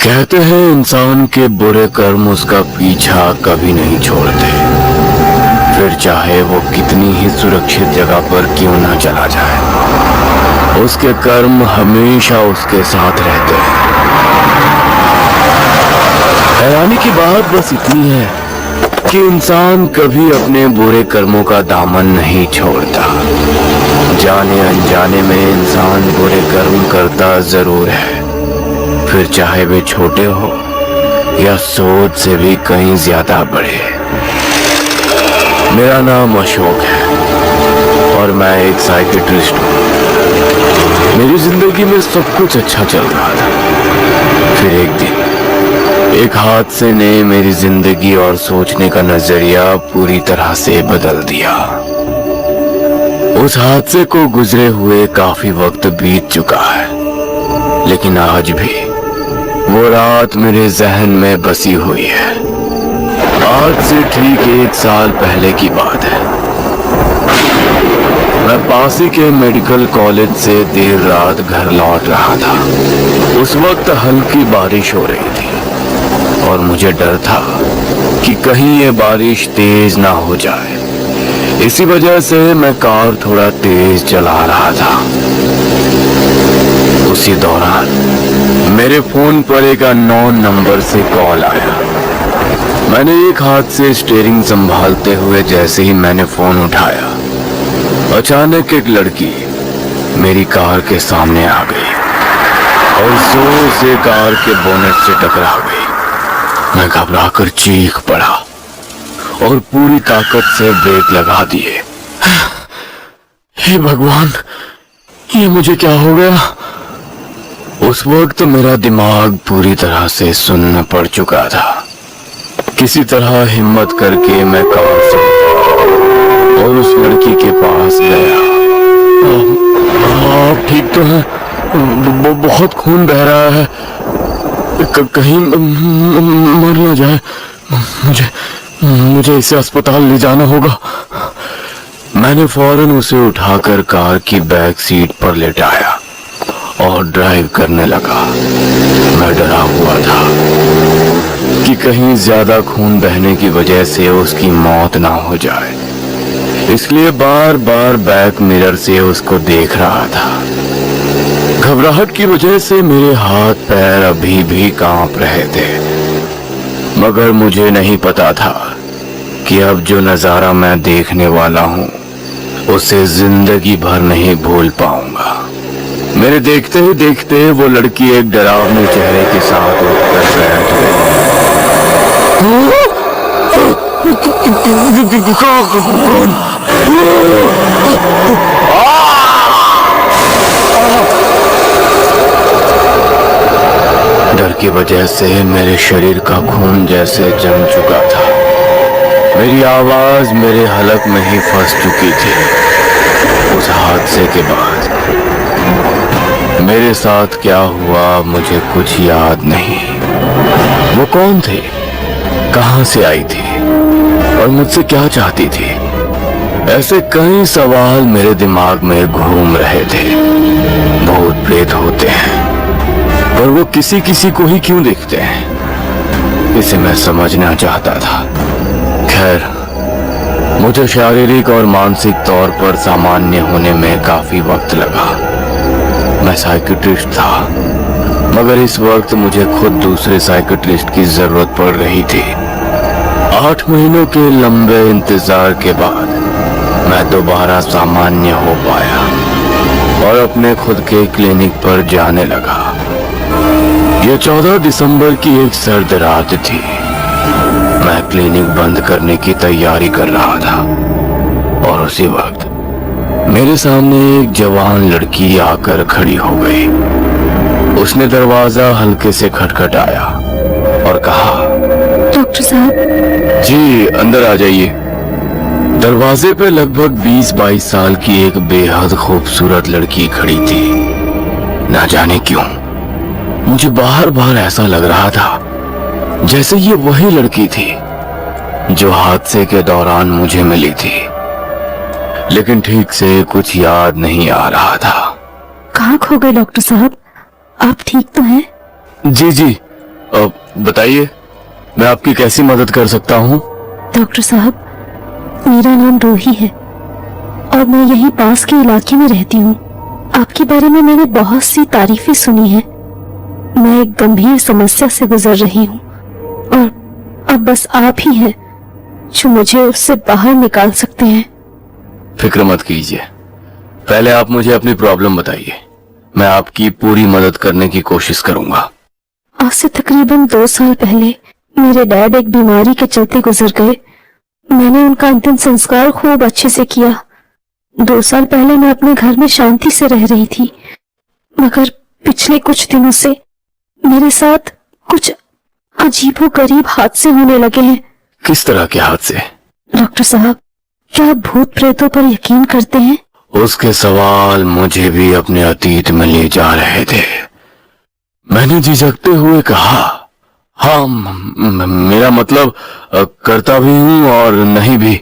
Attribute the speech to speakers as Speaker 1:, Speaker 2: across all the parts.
Speaker 1: कहते हैं इंसान के बुरे कर्म उसका पीछा कभी नहीं छोड़ते, फिर चाहे वो कितनी ही सुरक्षित जगह पर क्यों ना चला जाए, उसके कर्म हमेशा उसके साथ रहते हैं। हैरानी की बात बस इतनी है कि इंसान कभी अपने बुरे कर्मों का दामन नहीं छोड़ता। जाने अनजाने में इंसान बुरे कर्म करता जरूर है, फिर चाहे वे छोटे हो या सोच से भी कहीं ज्यादा बड़े। मेरा नाम अशोक है और मैं एक साइकियाट्रिस्ट हूँ। मेरी जिंदगी में सब कुछ अच्छा चल रहा था, फिर एक दिन एक हादसे ने मेरी जिंदगी और सोचने का नजरिया पूरी तरह से बदल दिया। उस हादसे को गुजरे हुए काफी वक्त बीत चुका है, लेकिन आज भी वो रात मेरे जहन में बसी हुई है। आज से ठीक 1 साल पहले की बात है। मैं पासी के मेडिकल कॉलेज से देर रात घर लौट रहा था। उस वक्त हल्की बारिश हो रही थी और मुझे डर था कि कहीं ये बारिश तेज ना हो जाए। इसी वजह से मैं कार थोड़ा तेज चला रहा था। उसी दौरान मेरे फोन पर एक अननोन नंबर से कॉल आया। मैंने एक हाथ से स्टीयरिंग संभालते हुए जैसे ही मैंने फोन उठाया, अचानक एक लड़की मेरी कार के सामने आ गई और जोर से कार के बोनेट से टकरा गई। मैं घबराकर चीख पड़ा और पूरी ताकत से ब्रेक लगा दिए। हे भगवान, ये मुझे क्या हो गया? उस वक्त मेरा दिमाग पूरी तरह से सुन्न पड़ चुका था। किसी तरह हिम्मत करके मैं कार से और उस लड़की के पास गया। आप ठीक तो हैं? बहुत खून बह रहा है, कहीं मर ना जाए। मुझे इसे अस्पताल ले जाना होगा। मैंने फौरन उसे उठाकर कार की बैक सीट पर लेटाया और ड्राइव करने लगा। मैं डरा हुआ था कि कहीं ज्यादा खून बहने की वजह से उसकी मौत ना हो जाए, इसलिए बार बार बैक मिरर से उसको देख रहा था। घबराहट की वजह से मेरे हाथ पैर अभी भी कांप रहे थे, मगर मुझे नहीं पता था कि अब जो नजारा मैं देखने वाला हूँ उसे जिंदगी भर नहीं भूल पाऊंगा। मेरे देखते ही देखते वो लड़की एक डरावने चेहरे के साथ उठकर बैठ गई। डर की वजह से मेरे शरीर का खून जैसे जम चुका था। मेरी आवाज मेरे हलक में ही फंस चुकी थी। उस हादसे के बाद मेरे साथ क्या हुआ मुझे कुछ याद नहीं। वो कौन थे, कहां से आई थी और मुझसे क्या चाहती थी? ऐसे कई सवाल मेरे दिमाग में घूम रहे थे। भूत प्रेत होते हैं, पर वो किसी किसी को ही क्यों देखते हैं, इसे मैं समझना चाहता था। खैर, मुझे शारीरिक और मानसिक तौर पर सामान्य होने में काफी वक्त लगा। मैं साइकियाट्रिस्ट था, मगर इस वक्त मुझे खुद दूसरे साइकियाट्रिस्ट की जरूरत पड़ रही थी। 8 महीनों के लंबे इंतजार के बाद मैं दोबारा सामान्य हो पाया और अपने खुद के क्लिनिक पर जाने लगा। यह 14 दिसंबर की एक सर्द रात थी। मैं क्लिनिक बंद करने की तैयारी कर रहा था और उसी वक्त मेरे सामने एक जवान लड़की आकर खड़ी हो गई। उसने दरवाजा हल्के से खटखटाया और कहा,
Speaker 2: डॉक्टर साहब।
Speaker 1: जी, अंदर आ जाइए। दरवाजे पे लगभग 20-22 साल की एक बेहद खूबसूरत लड़की खड़ी थी। ना जाने क्यों मुझे बार बार ऐसा लग रहा था जैसे ये वही लड़की थी जो हादसे के दौरान मुझे मिली थी, लेकिन ठीक से कुछ याद नहीं आ रहा था।
Speaker 2: कहाँ खो गए डॉक्टर साहब? आप ठीक तो हैं?
Speaker 1: जी जी, बताइए, मैं आपकी कैसी मदद कर सकता हूँ?
Speaker 2: डॉक्टर साहब, मेरा नाम रूही है और मैं यहीं पास के इलाके में रहती हूँ। आपके बारे में मैंने बहुत सी तारीफें सुनी है। मैं एक गंभीर समस्या से गुजर रही हूँ और अब बस आप ही हैं जो मुझे उससे बाहर निकाल सकते हैं।
Speaker 1: फिक्र मत कीजिए, पहले आप मुझे अपनी प्रॉब्लम बताइए, मैं आपकी पूरी मदद करने की कोशिश करूंगा।
Speaker 2: आज से तकरीबन 2 साल पहले मेरे डैड एक बीमारी के चलते गुजर गए। मैंने उनका अंतिम संस्कार खूब अच्छे से किया। 2 साल पहले मैं अपने घर में शांति से रह रही थी, मगर पिछले कुछ दिनों से मेरे साथ कुछ अजीबोगरीब हादसे होने लगे हैं।
Speaker 1: किस तरह के हादसे?
Speaker 2: डॉक्टर साहब, क्या आप भूत प्रेतों पर यकीन करते हैं?
Speaker 1: उसके सवाल मुझे भी अपने अतीत में ले जा रहे थे। मैंने झिझकते हुए कहा, हाँ, मेरा मतलब करता भी हूँ और नहीं भी।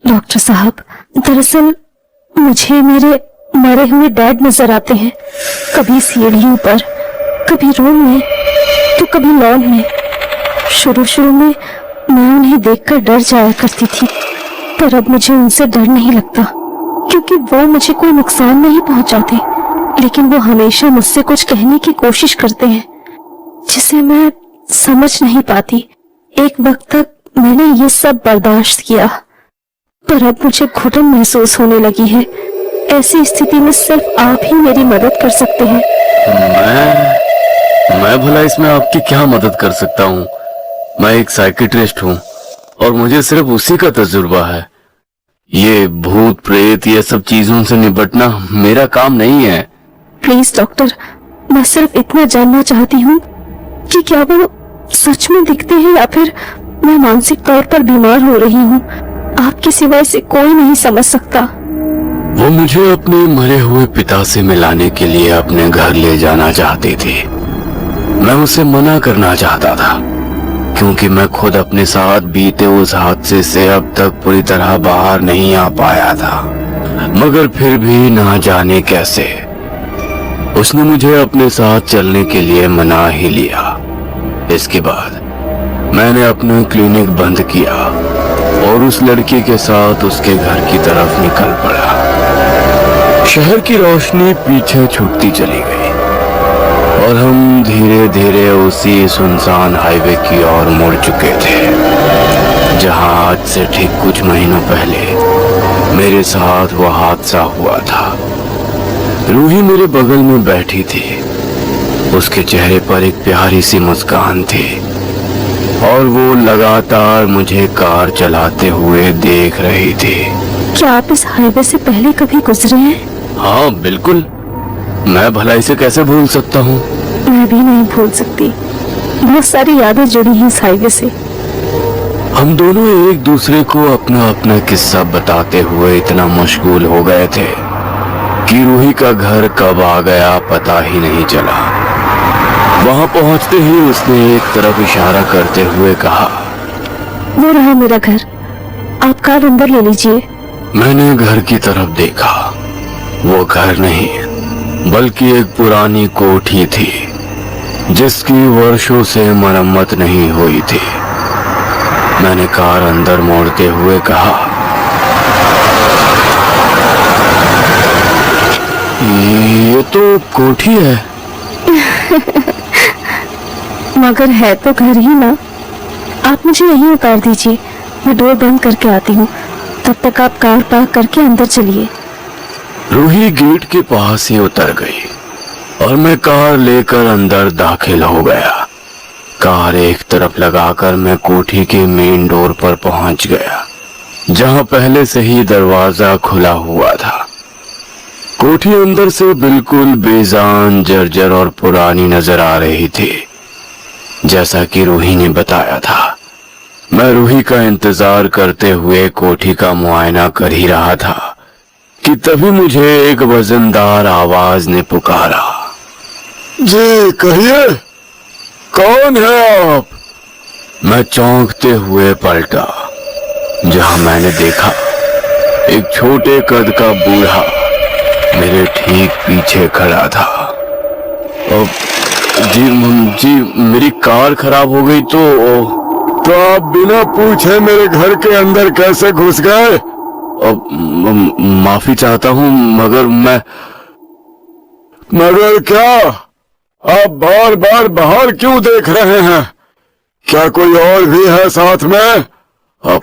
Speaker 2: डॉक्टर साहब, दरअसल मुझे मेरे मरे हुए डैड नजर आते हैं, कभी सीढ़ियों पर, कभी रूम में, तो कभी लॉन में। शुरू में मैं उन्हें देखकर डर जाया करती थी, पर अब मुझे उनसे डर नहीं लगता, क्योंकि वो मुझे कोई नुकसान नहीं पहुंचाते, लेकिन वो हमेशा मुझसे कुछ कहने की कोशिश करते हैं जिसे मैं समझ नहीं पाती। एक वक्त तक मैंने ये सब बर्दाश्त किया, पर अब मुझे घुटन महसूस होने लगी है। ऐसी स्थिति में सिर्फ आप ही मेरी मदद कर सकते हैं।
Speaker 1: मैं भला इसमें आपकी क्या मदद कर सकता हूँ? मैं एक साइकियाट्रिस्ट हूँ और मुझे सिर्फ उसी का तजुर्बा है। ये भूत प्रेत ये सब चीजों से निपटना मेरा काम नहीं है।
Speaker 2: प्लीज डॉक्टर, मैं सिर्फ इतना जानना चाहती हूँ कि क्या वो सच में दिखते हैं या फिर मैं मानसिक तौर पर बीमार हो रही हूँ। आपके सिवा इसे कोई नहीं समझ सकता।
Speaker 1: वो मुझे अपने मरे हुए पिता से मिलाने के लिए अपने घर ले जाना चाहती थी। मैं उसे मना करना चाहता था, क्योंकि मैं खुद अपने साथ बीते उस हादसे से अब तक पूरी तरह बाहर नहीं आ पाया था। मगर फिर भी ना जाने कैसे उसने मुझे अपने साथ चलने के लिए मना ही लिया। इसके बाद मैंने अपना क्लिनिक बंद किया और उस लड़की के साथ उसके घर की तरफ निकल पड़ा। शहर की रोशनी पीछे छूटती चली गई और हम धीरे धीरे उसी सुनसान हाईवे की ओर मुड़ चुके थे, जहां आज से ठीक कुछ महीनों पहले मेरे साथ वह हादसा हुआ था। रूही मेरे बगल में बैठी थी। उसके चेहरे पर एक प्यारी सी मुस्कान थी और वो लगातार मुझे कार चलाते हुए देख रही थी।
Speaker 2: क्या आप इस हाईवे से पहले कभी गुजरे हैं?
Speaker 1: हाँ बिल्कुल, मैं भला इसे कैसे भूल सकता हूँ?
Speaker 2: मैं भी नहीं भूल सकती। बहुत सारी यादें जुड़ी हैं इस हाईवे से।
Speaker 1: हम दोनों एक दूसरे को अपना अपना किस्सा बताते हुए इतना मशगूल हो गए थे कि रूही का घर कब आ गया पता ही नहीं चला। वहां पहुंचते ही उसने एक तरफ इशारा करते हुए कहा,
Speaker 2: वो रहा मेरा घर, आप कार अंदर ले लीजिए।
Speaker 1: मैंने घर की तरफ देखा। वो घर नहीं बल्कि एक पुरानी कोठी थी जिसकी वर्षों से मरम्मत नहीं हुई थी। मैंने कार अंदर मोड़ते हुए कहा, ये तो कोठी है।
Speaker 2: मगर है तो घर ही ना। आप मुझे यहीं उतार दीजिए, मैं डोर बंद करके आती हूँ। तब तक आप कार पार्क करके अंदर चलिए।
Speaker 1: रूही गेट के पास ही उतर गई और मैं कार लेकर अंदर दाखिल हो गया। कार एक तरफ लगाकर मैं कोठी के मेन डोर पर पहुंच गया, जहां पहले से ही दरवाजा खुला हुआ था। कोठी अंदर से बिल्कुल बेजान, जर्जर और पुरानी नजर आ रही थी, जैसा कि रूही ने बताया था। मैं रूही का इंतजार करते हुए कोठी का मुआयना कर ही रहा था कि तभी मुझे एक वजनदार आवाज ने पुकारा, जी कहिए, कौन है आप? मैं चौंकते हुए पलटा, जहां मैंने देखा एक छोटे कद का बूढ़ा मेरे ठीक पीछे खड़ा था। जी मेरी कार खराब हो गई तो
Speaker 3: आप बिना पूछे मेरे घर के अंदर कैसे घुस गए?
Speaker 1: माफी चाहता हूँ
Speaker 3: मगर क्या? आप बार बार बाहर क्यों देख रहे हैं? क्या कोई और भी है साथ में?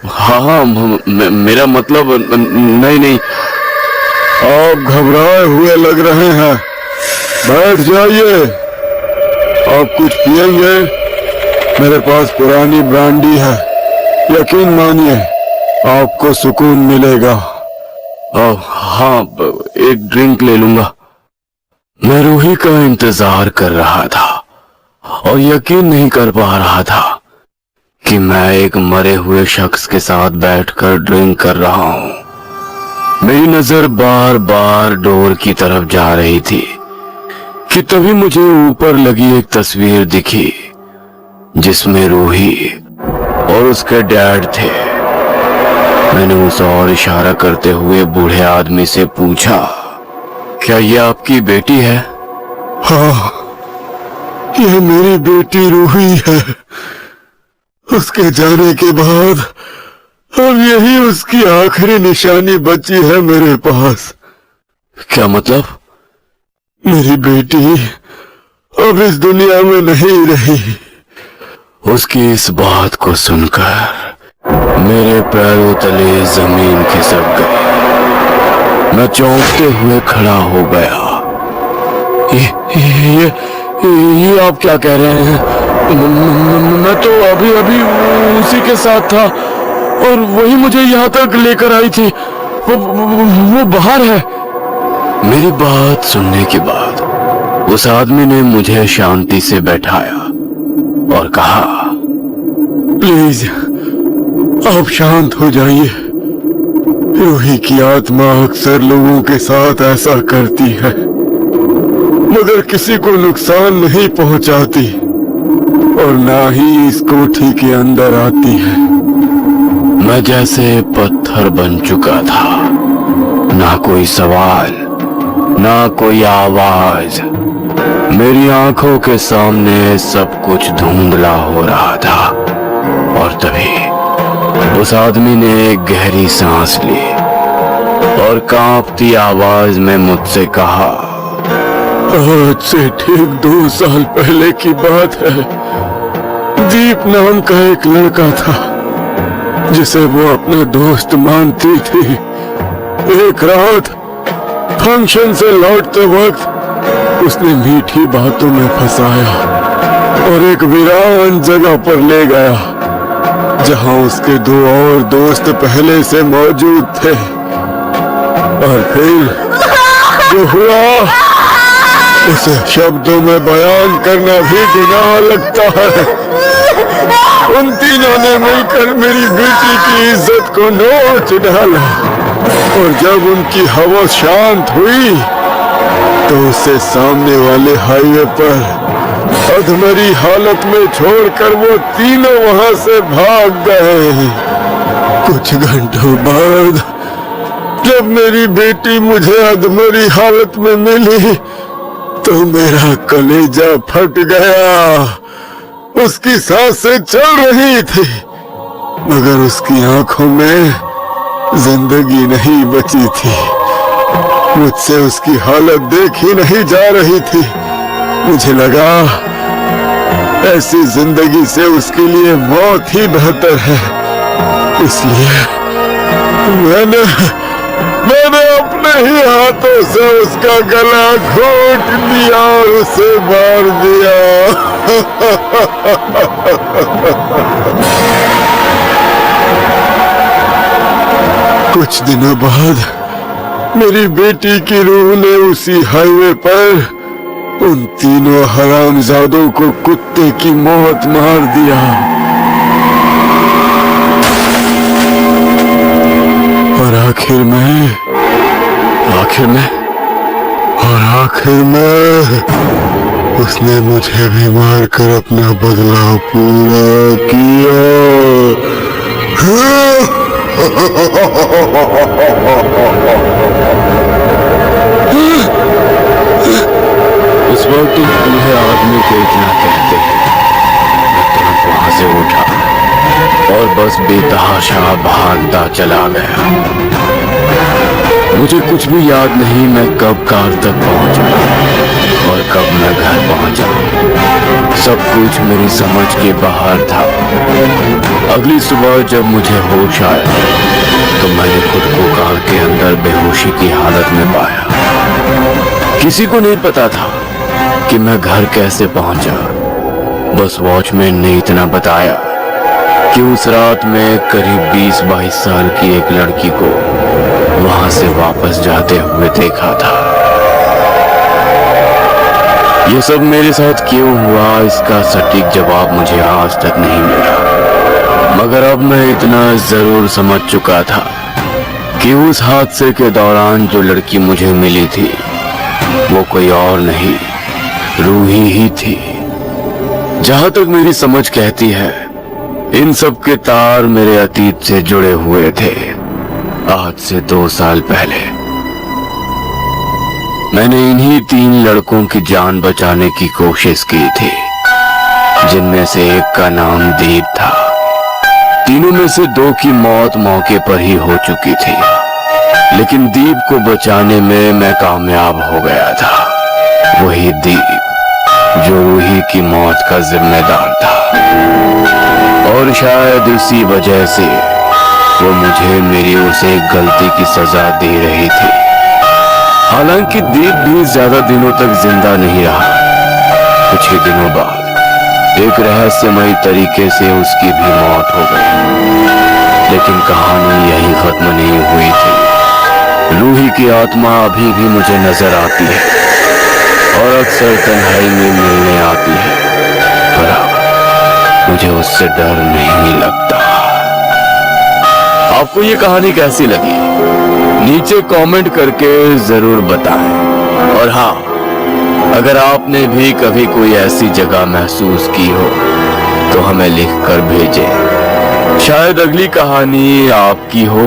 Speaker 1: हाँ, मेरा मतलब नहीं।
Speaker 3: आप घबराए हुए लग रहे हैं। बैठ जाइए। आप कुछ पिएंगे? मेरे पास पुरानी ब्रांडी है, यकीन मानिए आपको सुकून मिलेगा।
Speaker 1: हाँ, एक ड्रिंक ले लूंगा। मैं रूही का इंतजार कर रहा था और यकीन नहीं कर पा रहा था कि मैं एक मरे हुए शख्स के साथ बैठकर ड्रिंक कर रहा हूँ। मेरी नजर बार बार डोर की तरफ जा रही थी कि तभी मुझे ऊपर लगी एक तस्वीर दिखी जिसमें रूही और उसके डैड थे। मैंने उस और इशारा करते हुए बूढ़े आदमी से पूछा, क्या ये आपकी बेटी है?
Speaker 3: हाँ, ये मेरी बेटी रूही है। उसके जाने के बाद अब यही उसकी आखिरी निशानी बची है मेरे पास।
Speaker 1: क्या मतलब?
Speaker 3: मेरी बेटी अब इस दुनिया में नहीं रही।
Speaker 1: उसकी इस बात को सुनकर मेरे पैरों तले जमीन खिसक गई। मैं चौंकते हुए खड़ा हो गया। ये आप क्या कह रहे हैं? मैं तो अभी उसी के साथ था और वही मुझे यहाँ तक लेकर आई थी। वो बाहर है। मेरी बात सुनने के बाद उस आदमी ने मुझे शांति से बैठाया और कहा,
Speaker 3: प्लीज आप शांत हो जाइए। रूही की आत्मा अक्सर लोगों के साथ ऐसा करती है, मगर किसी को नुकसान नहीं पहुंचाती और ना ही इस कोठी के अंदर आती है।
Speaker 1: मैं जैसे पत्थर बन चुका था। ना कोई सवाल, ना कोई आवाज। मेरी आंखों के सामने सब कुछ धुंधला हो रहा था और तभी उस आदमी ने एक गहरी सांस ली और कांपती आवाज में मुझसे कहा,
Speaker 3: आज से ठीक 2 साल पहले की बात है। दीप नाम का एक लड़का था जिसे वो अपना दोस्त मानती थी। एक रात फंक्शन से लौटते वक्त उसने मीठी बातों में फंसाया और एक वीरान जगह पर ले गया जहां उसके 2 और दोस्त पहले से मौजूद थे। और फिर जो हुआ उसे शब्दों में बयान करना भी गुनाह लगता है। उन तीनों ने मिलकर मेरी बेटी की इज्जत को नोच डाला और जब उनकी हवस शांत हुई तो उसे सामने वाले हाईवे पर अधमरी हालत में छोड़कर वो तीनों वहां से भाग गए। कुछ घंटों बाद जब मेरी बेटी मुझे अधमरी हालत में मिली तो मेरा कलेजा फट गया। उसकी सांसें चल रही थी मगर उसकी आंखों में जिंदगी नहीं बची थी। मुझसे उसकी हालत देखी नहीं जा रही थी। मुझे लगा ऐसी जिंदगी से उसके लिए मौत ही बेहतर है। इसलिए मैंने अपने ही हाथों से उसका गला घोट दिया और उसे मार दिया। कुछ दिनों बाद मेरी बेटी की रूह ने उसी हाईवे पर उन तीनों हरामजादों को कुत्ते की मौत मार दिया। और आखिर में उसने मुझे भी मारकर अपना बदला पूरा किया।
Speaker 1: उस वक्त उस बूढ़े आदमी को इतना कहते हैं मैं तुरंत वहां से उठा और बस बेतहाशा भागता चला गया। मुझे कुछ भी याद नहीं मैं कब कार तक पहुंचा और कब मैं घर पहुंचा। सब कुछ मेरी समझ के बाहर था। अगली सुबह जब मुझे होश आया तो मैंने खुद को कार के अंदर बेहोशी की हालत में पाया। किसी को नहीं पता था कि मैं घर कैसे पहुंचा। बस वॉचमैन ने इतना बताया कि उस रात में करीब 20-22 साल की एक लड़की को वहां से वापस जाते हुए देखा था। ये सब मेरे साथ क्यों हुआ इसका सटीक जवाब मुझे आज तक नहीं मिला, मगर अब मैं इतना जरूर समझ चुका था कि उस हादसे के दौरान जो लड़की मुझे मिली थी वो कोई और नहीं, रूही ही थी। जहां तक मेरी समझ कहती है इन सब के तार मेरे अतीत से जुड़े हुए थे। आज से 2 साल पहले मैंने इन्हीं 3 लड़कों की जान बचाने की कोशिश की थी, जिनमें से एक का नाम दीप था। तीनों में से 2 की मौत मौके पर ही हो चुकी थी, लेकिन दीप को बचाने में मैं कामयाब हो गया था। वही दीप जो रूही की मौत का जिम्मेदार था, और शायद इसी वजह से वो मुझे मेरी उसे गलती की सजा दे रही थी। हालांकि दीप भी ज्यादा दिनों तक जिंदा नहीं रहा। कुछ ही दिनों बाद एक रहस्यमयी तरीके से उसकी भी मौत हो गई। लेकिन कहानी यहीं खत्म नहीं हुई थी। रूही की आत्मा अभी भी मुझे नजर आती है और अक्सर तन्हाई में मिलने आती है, पर अब मुझे उससे डर नहीं लगता। आपको ये कहानी कैसी लगी नीचे कमेंट करके जरूर बताएं। और हाँ, अगर आपने भी कभी कोई ऐसी जगह महसूस की हो तो हमें लिखकर भेजें। शायद अगली कहानी आपकी हो।